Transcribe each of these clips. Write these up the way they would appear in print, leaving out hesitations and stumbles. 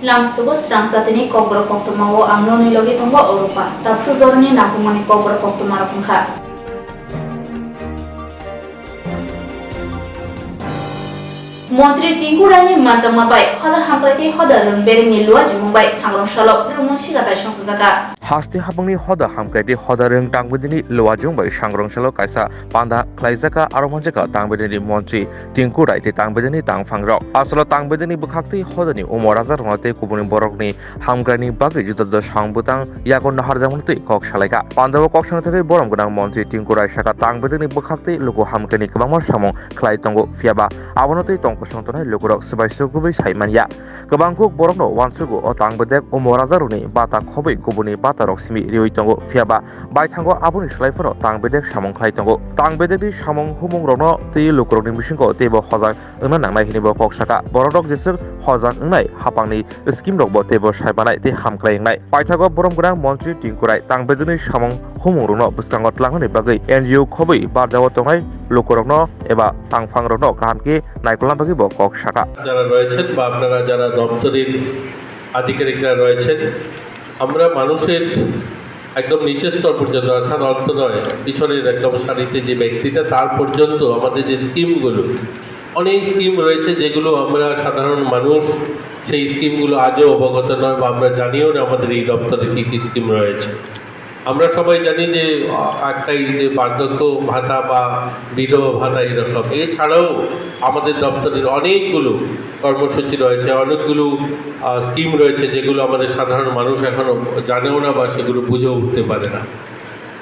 Lamsugo srangsatini kobro koktomawo amnoni logi tongo Europa. Tapsu zorni nakumani kobro koktomarapungka. Montri Tingurani Majamabai, Hoda Hamplati Hoda Rumberi Luaji Mumbai, Sangrong Shalop, Rumushigata Shansaka. Hasti habangni hoda hamkreti hoda reng tangbedini lowajung bai sangrong salo kaisa panda klaijaka aromonjaka tangbedini montri tingkurai te tangbedini tangfangrok asolo tangbedini bukhakti hodani umorajar ngate kubuni borokni hamkrani bagi judada sangbutang yakon naharjamulti kok salaika pandawo koksana theke borom gonang montri tingkurai saka tangbedini bukhakti luko hamkrani kebangma samong khlai tongo fiaba abonoti tongko songtonai lukurok sebaisugubei saimania kebangkuk borokno wansugo o tangbedek umorajaruni bata khobai kubuni bata Roksimi Rioi Tongo Fiaba Bai Tango Abuni Slaiforo Tangbedek Samong Klai Tongo Tangbedek Samong Humong Rono Ti Lukuroni Mishingo Tebo Hozak Unang Nangnai Hinibo Koksaka Borodok Jesuk Hozak Ungnai Hapangni Skim Rokbo Tebo Saibanai Ti Hamklai Ungnai Bai Tango Borom Gunang Montri Tingkurai Tangbedeni Samong Humong Rono Buskangot Langhani Bagai NGO Khobai Barjawo Tongai Lukurokno Eba Tangfang Rono Kahamki Naikolam Bagi Bo Koksaka যারা রয়েছেন বা আপনারা যারা দপ্তরের আধিকারিকরা রয়েছেন আমরা মানুষের একদম নিচের স্তর পর্যন্ত অর্থাৎ অন্তর্নয় পিছনের একদম সারিতে যে ব্যক্তিটা তার পর্যন্ত আমাদের যে স্কিমগুলো অনেক স্কিম রয়েছে যেগুলো আমরা সাধারণ মানুষ সেই স্কিমগুলো আজও অবগত নয় বা আমরা জানিও না আমাদের এই দপ্তরে কী কী স্কিম রয়েছে আমরা সবাই জানি যে একটাই যে বার্ধক্য ভাতা বা বিধবা ভাতা এরকম এছাড়াও আমাদের দপ্তরের অনেকগুলো কর্মসূচি রয়েছে অনেকগুলো স্কিম রয়েছে যেগুলো আমাদের সাধারণ মানুষ এখনও জানেও না বা সেগুলো বুঝেও উঠতে পারে না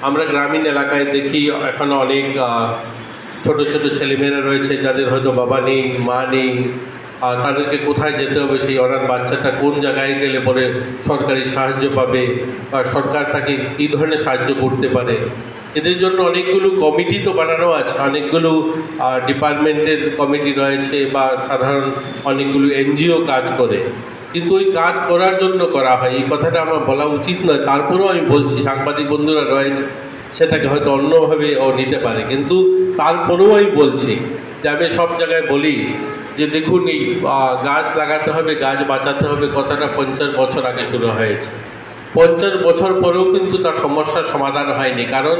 আমরা গ্রামীণ এলাকায় দেখি এখনও অনেক ছোট ছোট ছেলেমেয়েরা রয়েছে যাদের হয়তো বাবা নেই মা নেই আর তাদেরকে কোথায় যেতে হবে সেই অনাথ বাচ্চাটা কোন জায়গায় গেলে পরে সরকারি সাহায্য পাবে বা সরকার তাকে কী ধরনের সাহায্য করতে পারে এদের জন্য অনেকগুলো কমিটি তো বানানো আছে অনেকগুলো ডিপার্টমেন্টের কমিটি রয়েছে বা সাধারণ অনেকগুলো এনজিও কাজ করে কিন্তু ওই কাজ করার জন্য করা হয় এই কথাটা আমার বলা উচিত নয় তারপরেও আমি বলছি সাংবাদিক বন্ধুরা রয়েছে সেটাকে হয়তো অন্যভাবে ও নিতে পারে কিন্তু তারপরেও আমি বলছি যে আমি সব জায়গায় বলি যে দেখুন এই গাছ লাগাতে হবে গাছ বাঁচাতে হবে কথাটা 50 বছর আগে শুরু হয়েছে 50 বছর পরেও কিন্তু তার সমস্যার সমাধান হয়নি কারণ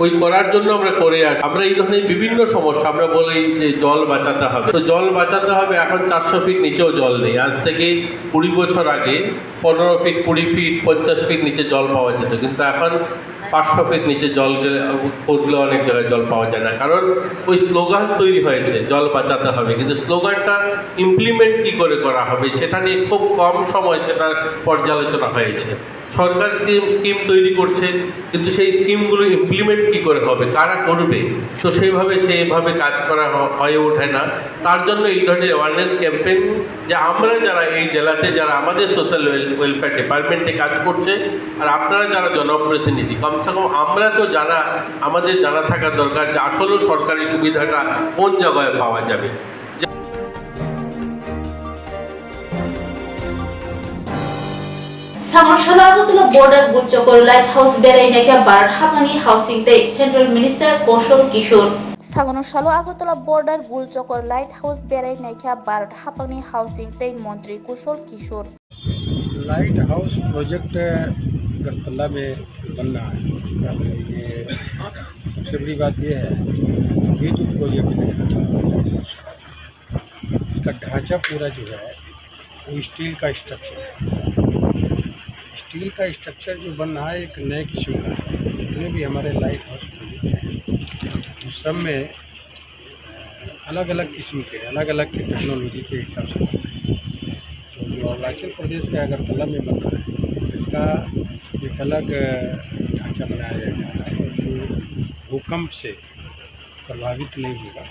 ওই করার জন্য আমরা করে আসি আমরা এই ধরনের বিভিন্ন সমস্যা আমরা বলি যে জল বাঁচাতে হবে তো জল বাঁচাতে হবে এখন 400 ফিট নিচেও জল নেই আজ থেকে 20 বছর আগে 15 ফিট 20 ফিট 50 ফিট নিচে জল পাওয়া যেত কিন্তু এখন 500 ফিট নিচে জল পড়লে অনেক জায়গায় জল পাওয়া যায় না কারণ ওই স্লোগান তৈরি হয়েছে জল বাঁচাতে হবে কিন্তু স্লোগানটা ইমপ্লিমেন্ট কী করে করা হবে সেটা নিয়ে খুব কম সময় সেটা পর্যালোচনা হয়েছে সরকার স্কিম তৈরি করছে কিন্তু সেই স্কিমগুলো ইমপ্লিমেন্ট কী করে হবে কারা করবে তো সেইভাবে কাজ করা হয়ে ওঠে না তার জন্য এই ধরনের অ্যাওয়ারনেস ক্যাম্পেইন যে আমরা যারা এই জেলাতে যারা আমাদের সোশ্যাল ওয়েলফেয়ার ডিপার্টমেন্টে কাজ করছে আর আপনারা যারা জনপ্রতিনিধি কমসে কম আমরা তো আমাদের জানা থাকা দরকার যে আসলে সরকারি সুবিধাটা কোন জায়গায় পাওয়া যাবে Samorshala Agutla border Butchokor Lighthouse Berai Neka Bharat Hapani Housing Day Central Minister Kushal Kishore Sagonoshalo Agutla border Bulchokor Lighthouse Berai Neka Bharat Hapani Housing Day Mantri Kushal Kishore light house project Agartala में बनना है ये सबसे बड़ी बात ये है ये जो प्रोजेक्ट है इसका ढांचा पूरा जो है वो स्टील का स्ट्रक्चर है स्टील का स्ट्रक्चर जो बन रहा है एक नए किस्म का है जितने भी हमारे लाइट हाउस प्रोजेक्ट हैं उस सब में अलग अलग किस्म के अलग अलग की टेक्नोलॉजी के हिसाब से तो जो अरुणाचल प्रदेश के अगरतला में बन रहा है इसका एक अलग ढांचा बनाया जा रहा है जो भूकंप से प्रभावित नहीं होगा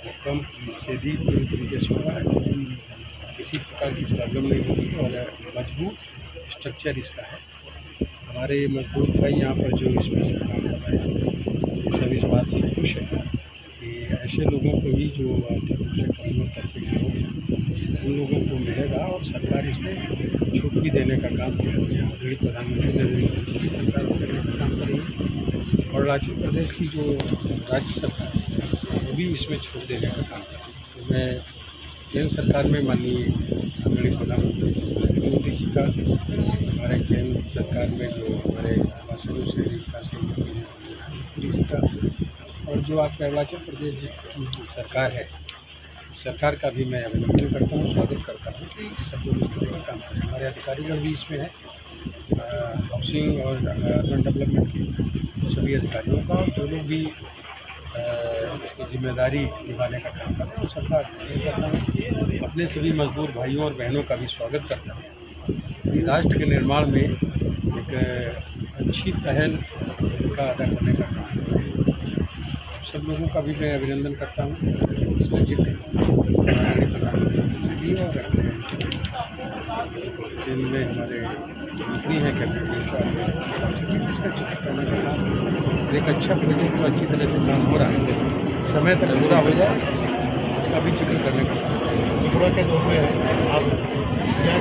भूकंप से भी पूरी तरीके से होगा किसी प्रकार की प्रॉब्लम नहीं होगी और मजबूत स्ट्रक्चर इसका है हमारे मजदूर भाई यहाँ पर जो इसमें से काम कर रहे हैं ये सब इस बात से खुश है कि ऐसे लोगों को भी जो आर्थिक रूप से कमजोर तबके के लोग हैं उन लोगों को मिलेगा और सरकार इसमें छूट भी देने का काम करेगी आदरणीय प्रधानमंत्री नरेंद्र मोदी की सरकार करने का काम करेगी और अरुणाचल प्रदेश की जो राज्य सरकार है वो भी इसमें छूट देने का काम करेगी तो मैं केंद्र सरकार में माननीय आदरणीय प्रधानमंत्री श्री नरेंद्र मोदी जी का, हमारे केंद्र सरकार में जो हमारे आवासन और शहरी विकास के मंत्री हैं मोदी जी का, और जो आपके अरुणाचल प्रदेश जी की सरकार है, सरकार का भी मैं अभिनंदन करता हूँ, स्वागत करता हूँ कि सब लोग इस तरह का काम करें। हमारे अधिकारीगण भी इसमें है, हाउसिंग और अर्बन डेवलपमेंट के सभी अधिकारियों का, और जो लोग भी इसकी जिम्मेदारी निभाने का काम करते हैं, उन सबका अभिनंदन करता हूँ। अपने सभी मजदूर भाइयों और बहनों का भी स्वागत करता हूँ। राष्ट्र के निर्माण में एक अच्छी पहल का अदा करने का काम करते हैं। सब लोगों का भी मैं अभिनंदन करता हूँ। इसका जिक्र प्रधानमंत्री से भी और केंद्र में हमारे मंत्री हैं कैबिनेट इसका जिक्र करने का काम, एक अच्छा प्रोजेक्ट जो अच्छी तरह से काम हो रहा है, समय तक पूरा हो जाए, इसका भी जिक्र करने का काम। त्रिपुरा के दौर में आप क्या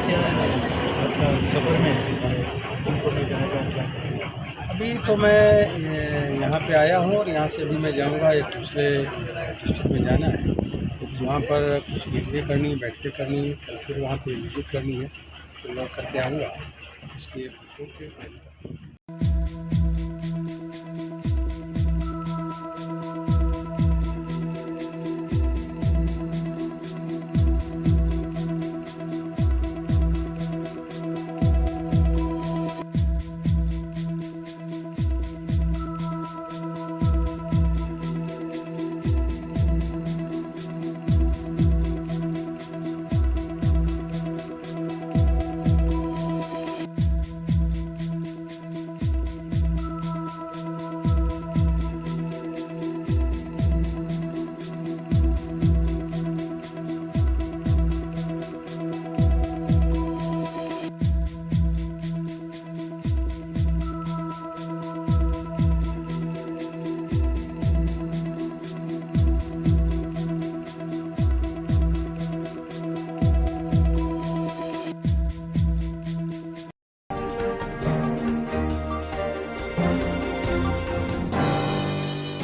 सफ़र में उनको ले जाने का क्या? अभी तो मैं यहाँ पे आया हूँ और यहाँ से अभी मैं जाऊँगा एक दूसरे डिस्ट्रिक्ट में जाना है, वहाँ पर कुछ मीटिंगें करनी, बैठकें करनी, फिर वहाँ पे विजिट करनी है, तो लौट करके आऊँगा। इसकी एक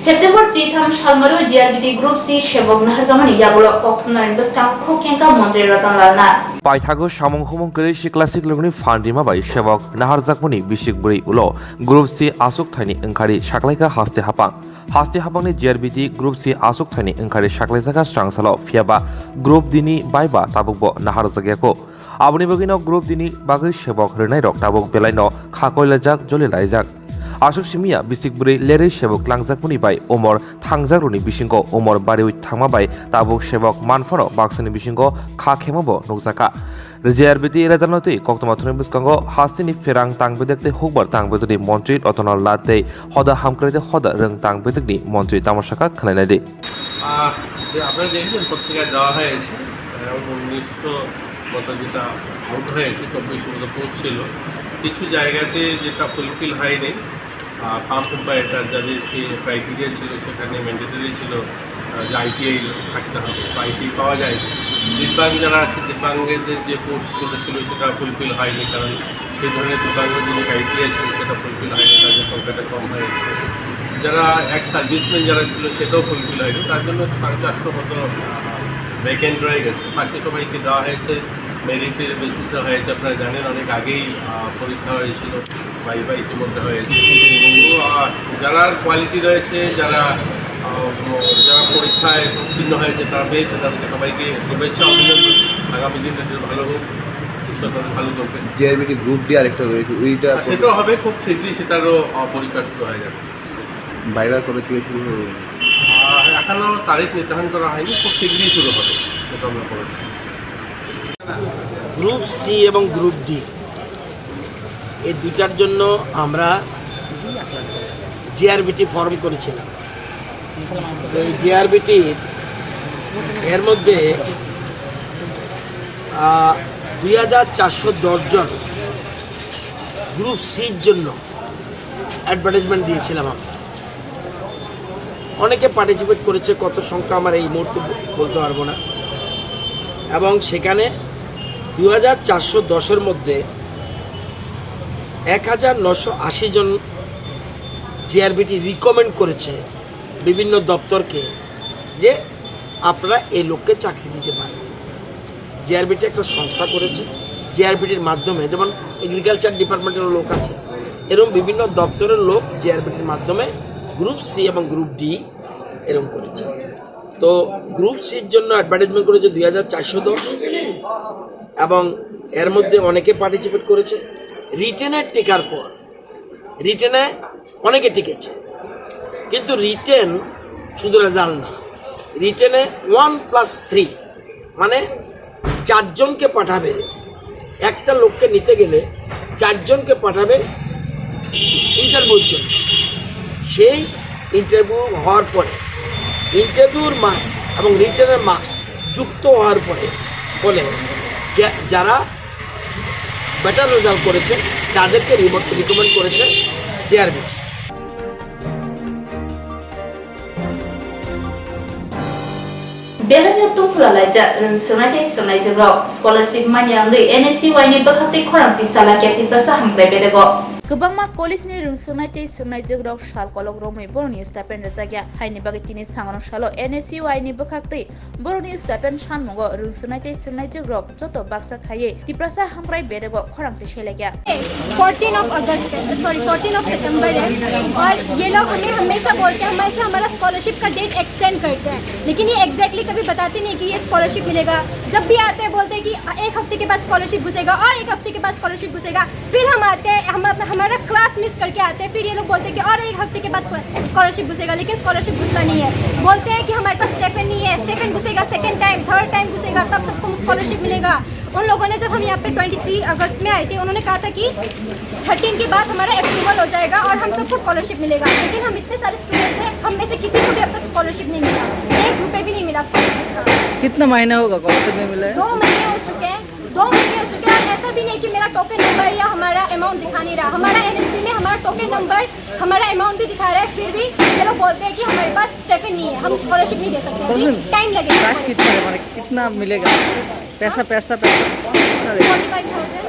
September 3 Shalmaru GRBT Group C Shebok Naharzamani Yabulo Koktunarin Baskam Kokenka Montre Ratan Lalna Paithago Shamong Homong Kirishi Classic Lugni Fandima by Shebok Naharzakmuni Bishik Buri Ulo Group C Asuk Tani Enkari Shaklaika Haste Hapang Haste Hapangni GRBT Group C Asuk Tani Enkari Shaklaisaka Strangsalo Fiaba Group Dini Baiba Tabukbo Naharzagako Abuni Bogino Group Dini Bagi Shebok Renai Rok Tabuk Belaino Kakoilajak Joli Laizak Asuk Simia Bisik Buri Lere Shebok Langzakmuni by Omor Thangzaruni Bishingo Omor Bari Thangma by Tabuk Shebok Manfaro Baksani Bishingo Kakemabo Nukzaka GRBT Rezanoti Koktomatuni Biskango Hastini Ferang Tangbedekte Hubert Tangbeduni Montreal Autonal Late Hoda Hamkrede Hoda Rung Tangbedni Montreal Tamashaka Kanadi আপনারা দেখবেন পত্রিকায় দেওয়া হয়েছে 1900 মতো যেটা out হয়েছে 24 মতো post ছিল কিছু জায়গাতে যেটা ফুলফিল হয়নি পাম্প অপারেটর যাদের ক্রাইটেরিয়া ছিল সেখানে ম্যান্ডেটরি ছিল যে আইটিআই থাকতে হবে আইটি পাওয়া যায় দিব্যাঙ্গ যারা আছে দিব্যাঙ্গদের যে পোস্টগুলো ছিল সেটা ফুলফিল হয়নি কারণ সেই ধরনের দিব্যাঙ্গ যে ক্রাইটেরিয়া ছিল সেটা ফুলফিল হয়নি তাদের সংখ্যাটা কম হয়েছে যারা এক সার্ভিসম্যান যারা ছিল সেটাও ফুলফিল হয়নি তার জন্য 450 মতো ভ্যাকেন্ট রয়ে গেছে বাকি সবাইকে দেওয়া হয়েছে মেরিটের বেসিসে হয়েছে আপনারা জানেন অনেক আগেই পরীক্ষা হয়েছিল ভাইবা ইতিমধ্যে হয়েছে যারা কোয়ালিটি রয়েছে যারা পরীক্ষায় উত্তীর্ণ হয়েছে তারা পেয়েছে তাদেরকে সবাইকে শুভেচ্ছা অভিনন্দন আগামী দিনে ভালো হোক ঈশ্বর তাদের ভালো করবে জিআরবিটি গ্রুপ ডি আরেকটা রয়েছে ওইটা সেটাও হবে খুব শীঘ্রই সেটারও পরীক্ষা শুরু হয়ে যাবে ভাইবা কবে থেকে শুরু হবে এখনও তারিখ নির্ধারণ করা হয়নি খুব শীঘ্রই শুরু হবে সেটা আমরা করে গ্রুপ সি এবং গ্রুপ ডি এই দুটার জন্য আমরা জিআরবিটি ফর্ম করেছিলাম তো এই জিআরবিটি এর মধ্যে 2410 জন গ্রুপ সির জন্য অ্যাডভার্টাইজমেন্ট দিয়েছিলাম আমরা অনেকে পার্টিসিপেট করেছে কত সংখ্যা আমার এই মুহূর্তে বলতে পারবো না এবং সেখানে 2410 মধ্যে 1980 জন জিআরবিটি রিকমেন্ড করেছে বিভিন্ন দপ্তরকে যে আপনারা এই লোককে চাকরি দিতে পারেন জেআরবিটি একটা সংস্থা করেছে। জেআরবিটির মাধ্যমে যেমন এগ্রিকালচার ডিপার্টমেন্টের লোক আছে, এরকম বিভিন্ন দপ্তরের লোক জেআরবিটির মাধ্যমে গ্রুপ সি এবং গ্রুপ ডি এরকম করেছে। তো গ্রুপ সির জন্য অ্যাডভার্টাইজমেন্ট করেছে 2410 এবং এর মধ্যে অনেকে পার্টিসিপেট করেছে। রিটেনে টেকার পর রিটেনে অনেকে টিকেছে, কিন্তু রিটেন শুধু রেজাল্ট না, রিটেনে 1+3 মানে 4 জনকে পাঠাবে। একটা লোককে নিতে গেলে 4 জনকে পাঠাবে ইন্টারভিউর জন্য। সেই ইন্টারভিউ হওয়ার পরে ইন্টারভিউর মার্কস এবং রিটেনের মার্কস যুক্ত হওয়ার পরে ফলে যারা বেটার রেজাল্ট করেছে তাদেরকে রিকমেন্ড করেছে JRB. Belanya tungfula laja rung sungai teh sungai jero scholarship manyanggi NSCY ni bakakti khorang ti sala kyati prasa hamre bedego. Kubangma college ni rungsumnai tei sungnai jogrok sal kolok romai boroni stipend rajagya haini bagi tini sangrong salo NSCY ni bakakti boroni stipend shanmungo rungsumnai tei sungnai jogrok joto baksa khaye tiprasa hamrai bedego khorang ti shelegya 14 of सितंबर है और ये लोग हमें हमेशा बोलते हैं, हमेशा हमारा स्कॉलरशिप का डेट एक्सटेंड करते हैं, लेकिन ये एग्जैक्टली कभी बताते नहीं कि ये स्कॉलरशिप मिलेगा। जब भी आते हैं बोलते हैं कि 1 हफ्ते के बाद स्कॉलरशिप घुसेगा और 1 हफ्ते के बाद स्कॉलरशिप घुसेगा। फिर हम आते हैं, हम हमारा क्लास मिस करके आते हैं, फिर ये लोग बोलते हैं कि और 1 हफ्ते के बाद स्कॉलरशिप घुसेगा, लेकिन स्कॉलरशिप घुसता नहीं है। बोलते हैं कि हमारे पास स्टेफन नहीं है, स्टेफन घुसेगा सेकेंड टाइम, थर्ड टाइम घुसेगा, तब सबको स्कॉलरशिप मिलेगा। उन लोगों ने जब हम यहाँ पे 23 अगस्त में आए थे, उन्होंने कहा था कि 13 के बाद हमारा अप्रूवल हो जाएगा और हम सबको स्कॉलरशिप मिलेगा, लेकिन हम इतने सारे स्टूडेंट्स हैं, हम में से किसी को भी अब तक स्कॉलरशिप नहीं मिला, 1 रुपये भी नहीं मिला स्कॉलरशिप का। कितना महीना होगा स्कॉलरशिप में मिला है? 2 महीने हो चुके हैं, 2 महीने हो चुके हैं। और ऐसा भी नहीं कि मेरा टोकन नंबर या हमारा अमाउंट दिखा नहीं रहा, हमारा NSP में हमारा टोकन नंबर, हमारा अमाउंट भी दिखा रहा है, फिर भी ये लोग बोलते हैं कि हमारे पास स्टेफन नहीं है, हम स्कॉलरशिप नहीं दे सकते, अभी टाइम लगेगा। कैश कितना मिलेगा? पैसा कितना देगा? 45,000,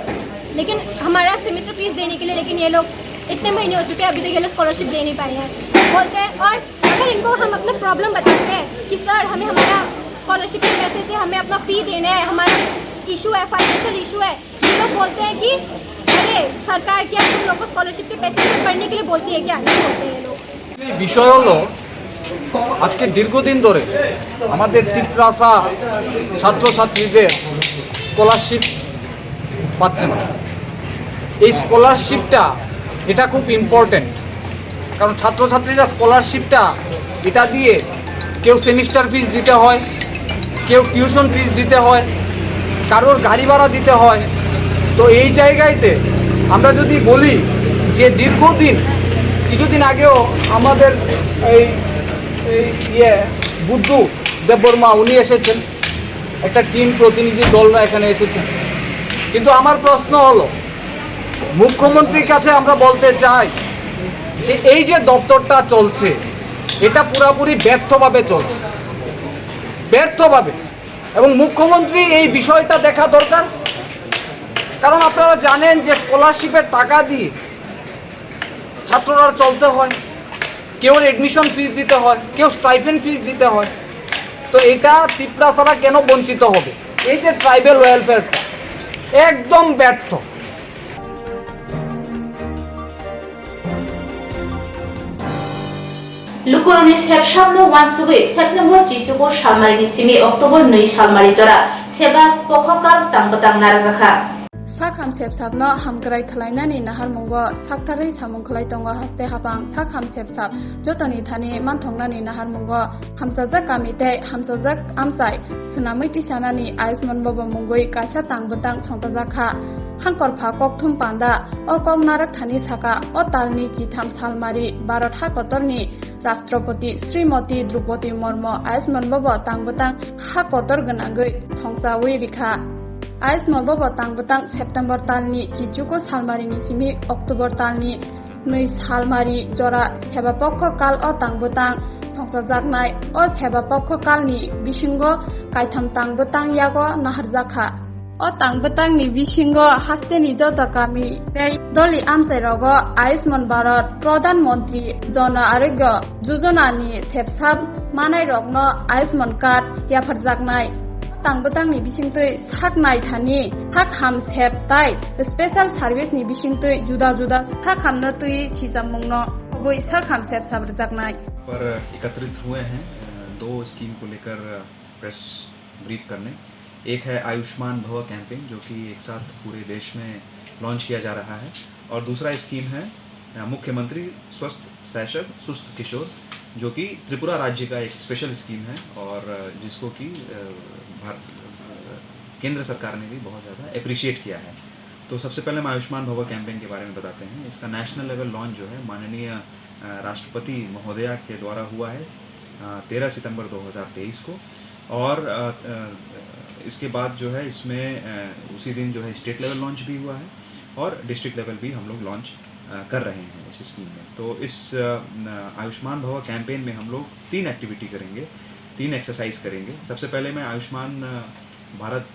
लेकिन हमारा सेमेस्टर फीस देने के लिए, लेकिन ये लोग इतने महीने हो चुके हैं अभी तक ये लोग स्कॉलरशिप दे नहीं पाए हैं। बोलते हैं, और अगर इनको हम अपना प्रॉब्लम बताते हैं कि सर हमें हमारा स्कॉलरशिप के पैसे से हमें अपना फ़ी देना है, हमारा इशू है, फाइनेंशियल इशू है, ये लोग बोलते हैं कि अरे सरकार क्या तुम लोग को स्कॉलरशिप के पैसे से पढ़ने के लिए बोलती है क्या? नहीं बोलते हैं ये लोग। বিষয় হলো আজকে দীর্ঘদিন ধরে আমাদের তিপ্রাসা ছাত্রছাত্রীদের স্কলারশিপ পাচ্ছে না। এই স্কলারশিপটা এটা খুব ইম্পর্টেন্ট, কারণ ছাত্রছাত্রীরা স্কলারশিপটা এটা দিয়ে কেউ সেমিস্টার ফিস দিতে হয়, কেউ টিউশন ফিস দিতে হয়, কারোর গাড়ি ভাড়া দিতে হয়। তো এই জায়গাতে আমরা যদি বলি যে দীর্ঘদিন, কিছুদিন আগেও আমাদের এই বুদ্ধু দেববর্মা উনি এসেছেন, একটা টিম প্রতিনিধি দলরা এখানে এসেছেন, কিন্তু আমার প্রশ্ন হলো মুখ্যমন্ত্রীর কাছে আমরা বলতে চাই যে এই যে দপ্তরটা চলছে এটা পুরোপুরি ব্যর্থভাবে চলছে, ব্যর্থভাবে, এবং মুখ্যমন্ত্রী এই বিষয়টা দেখা দরকার। কারণ আপনারা জানেন যে স্কলারশিপের টাকা দিয়ে ছাত্ররা চলতে হয়, কেউ এডমিশন ফিস দিতে হয়, কেউ স্টাইফেন্ড ফিস দিতে হয়। তো এটা তিপ্রাসারা কেন বঞ্চিত হবে? এই যে ট্রাইবাল ওয়েলফেয়ারটা একদম ব্যর্থ। Lukuroni September 1 sugi September Chichuko Shalmarini Simi October 2 Shalmari Jora Seba Pokhokal Tangbatang Narazakha Sakham Sepsap no Hamgrai Kalainani Nahar Mungo Saktari Samung Kalai Tongo Haste Hapang Sakham Sepsap Jotoni Thani Mantongnani Nahar Mungo Hamsazak Kamite Hamsazak Amsai Sunamiti Sanani Aisman Bobo Mungoi Kaisa Tangbatang Songzakha Hankor Phakok Thum Panda Okong Narak Thani Saka Otalni Chitham Salmari Bharat Hakotorni Rashtrapati Srimati Drupadi Murmu Aisman Bobo Tangbatang Hakotor Ganangoi Thongsawi Rikha Aisman Bobo Tangbatang September Talni Chichuko Salmarini Simi October Talni Nui Salmari Jora Sebapokho Kal O Tangbatang Songsajaknai O Sebapokho Kalni Bishingo Kaitham Tangbatang Yago Naharjakha O Tangbatang ni Bishingo Hasteni Jota Kami Doli Amsai Rogo Aisman Bharat Pradhan Mantri Jana Arogya Yojana ni Sepsap Manai Rogno Aisman Card Yafarjaknai tangbatang ni bisingtui sak nai thani sak ham sep tai special service ni bisingtui juda juda sak ham na tui chijamungno goi sak ham sep sabrjaknai पर एकत्रित हुए हैं दो scheme को लेकर press brief करने। एक है आयुष्मान भव कैंपेन जो कि एक साथ पूरे देश में लॉन्च किया जा रहा है, और दूसरा स्कीम है मुख्यमंत्री स्वस्थ शैशव सुस्त किशोर जो कि त्रिपुरा राज्य का एक स्पेशल स्कीम है और जिसको कि केंद्र सरकार ने भी बहुत ज़्यादा अप्रिशिएट किया है। तो सबसे पहले हम आयुष्मान भव कैंपेन के बारे में बताते हैं। इसका नेशनल लेवल लॉन्च जो है माननीय राष्ट्रपति महोदया के द्वारा हुआ है 13 सितंबर 2023 को, और इसके बाद जो है इसमें उसी दिन जो है स्टेट लेवल लॉन्च भी हुआ है और डिस्ट्रिक्ट लेवल भी हम लोग लॉन्च कर रहे हैं इस स्कीम में। तो इस आयुष्मान भव कैंपेन में हम लोग 3 एक्टिविटी करेंगे, 3 एक्सरसाइज करेंगे। सबसे पहले मैं आयुष्मान भारत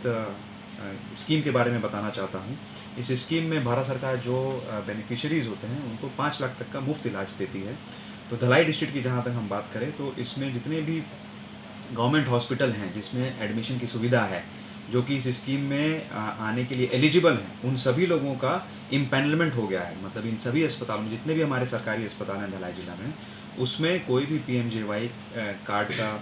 स्कीम के बारे में बताना चाहता हूँ। इस स्कीम में भारत सरकार जो बेनिफिशियरीज होते हैं उनको 5 लाख तक का मुफ्त इलाज देती है। तो धलाई डिस्ट्रिक्ट की जहाँ तक हम बात करें तो इसमें जितने भी गवर्नमेंट हॉस्पिटल हैं जिसमें एडमिशन की सुविधा है, जो कि इस स्कीम में आने के लिए एलिजिबल हैं, उन सभी लोगों का इम्पैनलमेंट हो गया है। मतलब इन सभी अस्पतालों में जितने भी हमारे सरकारी अस्पताल हैं धलाई जिला में, उसमें कोई भी PMJY कार्ड का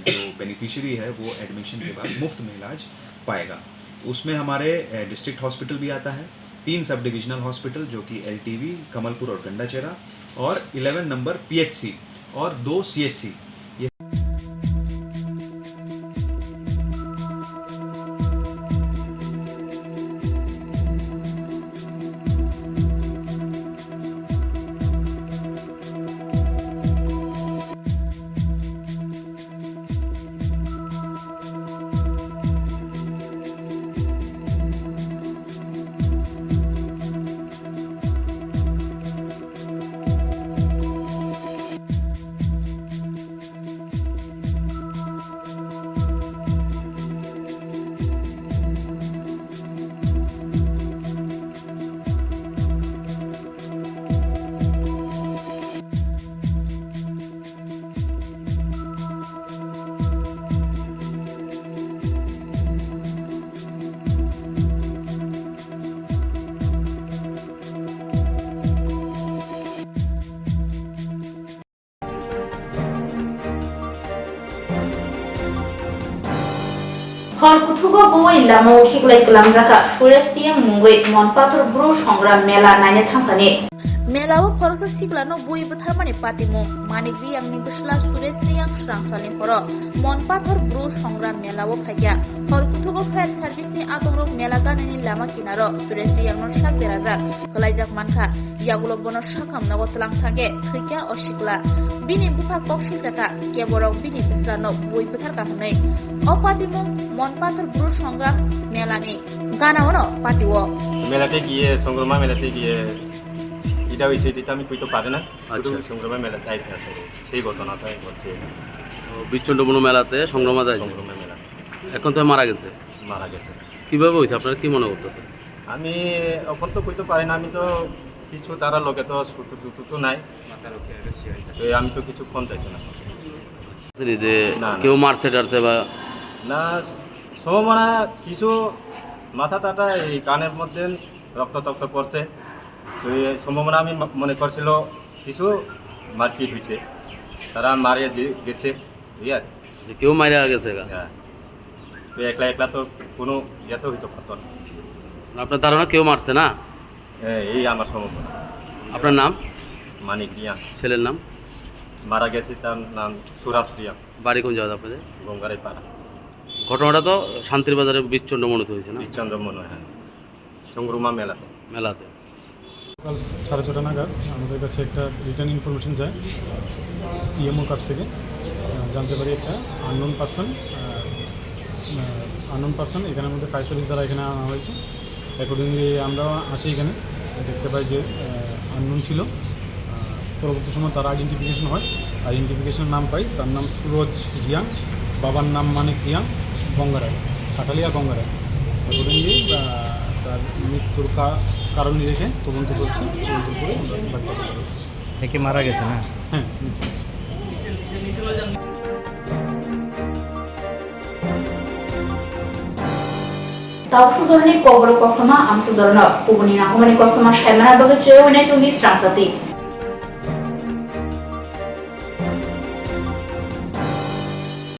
जो बेनिफिशियरी है वो एडमिशन के बाद मुफ्त में इलाज पाएगा। उसमें हमारे डिस्ट्रिक्ट हॉस्पिटल भी आता है, 3 सब डिविजनल हॉस्पिटल जो कि LTV, कमलपुर और गंडाचेरा, और 11 नंबर PHC और 2 CHC। হরকুথুগো বই লামো খিগলাই গলামজাকা সুরেশিয়াং মুঙ্গই মনপাথর ব্রু সংগ্রাম মেলা নাইনে থামখানি मेलाव फरसा सिग्लानो बुइबो थारमाने पातिमु मानिक रियांगनि बिस्ला सुरेश रियां स्रांसालि पर मनपाथर ब्रु संग्राम मेलाव फाइया हरकुथुगो फायर सार्भिसनि आदंरक मेला गाननि लामा किनारो सुरेश रियांनो साक देराजा गलाइजाक मानखा यागुलो बनो साखाम नगो तलां थांगे खैया असिगला बिनि बुफा कक्सि जाका केबरक बिनि बिस्लानो बुइबो थारका हनै अपातिमु मनपाथर ब्रु संग्राम मेलानि गानावनो पातिवो मेलाते गिये संग्रामा मेलाते गिये এটা হয়েছে যেটা আমি কইতে পারি না। সংগ্রামে মেলা যাইতে আছে সেই ঘটনাটাই বলছি। বিচ্ছন্নবন মেলাতে সংগ্রামা যাইছে, সংগ্রামে মেলা এখন তো মারা গেছে। কিভাবে হয়েছে আপনারা কি মনে করতেছে? আমি এখন তো কইতে পারি না, আমি তো কিছু তারা লোকে তো ছুটু তো নাই, আমি তো কিছু ফোন চাইছি না যে কেউ মারছে টারছে বা না। সব মানে কিছু মাথা টাটা এই কানের মধ্যে রক্ত টক্ত পড়ছে, সম্ভাবনা আমি মনে করছিল কিছু মারপিট হয়েছে, তারা মারিয়ে গেছে। কেউ মারা গেছে? একলা একলা তো কোনো ইয়েতে হইতে পারত না। আপনার ধারণা কেউ মারছে না? এই আমার সম্ভাবনা। আপনার নাম? মানিক রিয়া। ছেলের নাম? মারা গেছে তার নাম সুরাজ রিয়া। বাড়ি কোন জায়গা আপনাদের? গঙ্গারাই পাড়া। ঘটনাটা তো শান্তির বাজারে বিচ্ছন্দ মনে হয়েছে না? বিচ্ছন্দ মনে হয়, সংগ্রামা মেলাতে। মেলাতে সকাল 6:30 নাগাদ আমাদের কাছে একটা রিটার্ন ইনফরমেশন যায় ইএমওর কাছ থেকে। জানতে পারি একটা আননোন পার্সন এখানের মধ্যে ফায়ার সার্ভিস দ্বারা এখানে আনা হয়েছে। অ্যাকর্ডিংলি আমরা আসি, এখানে দেখতে পাই যে আননোন ছিল। পরবর্তী সময় তার আইডেন্টিফিকেশন হয়, আইডেন্টিফিকেশনের নাম পাই, তার নাম সুরজ রিয়াং, বাবার নাম মানিক রিয়াং, গঙ্গারায়, কাঠালিয়া গঙ্গারায়। অ্যাকর্ডিংলি তার মৃত্যুর কারণ রেখে তদন্ত চলছে, তদন্ত করে একে মারা গেছে না? হ্যাঁ। Tawsu zorni kobro koktama amsu zorno pubuni na humani koktama shaimana bagai cuy winai tundi strangsati.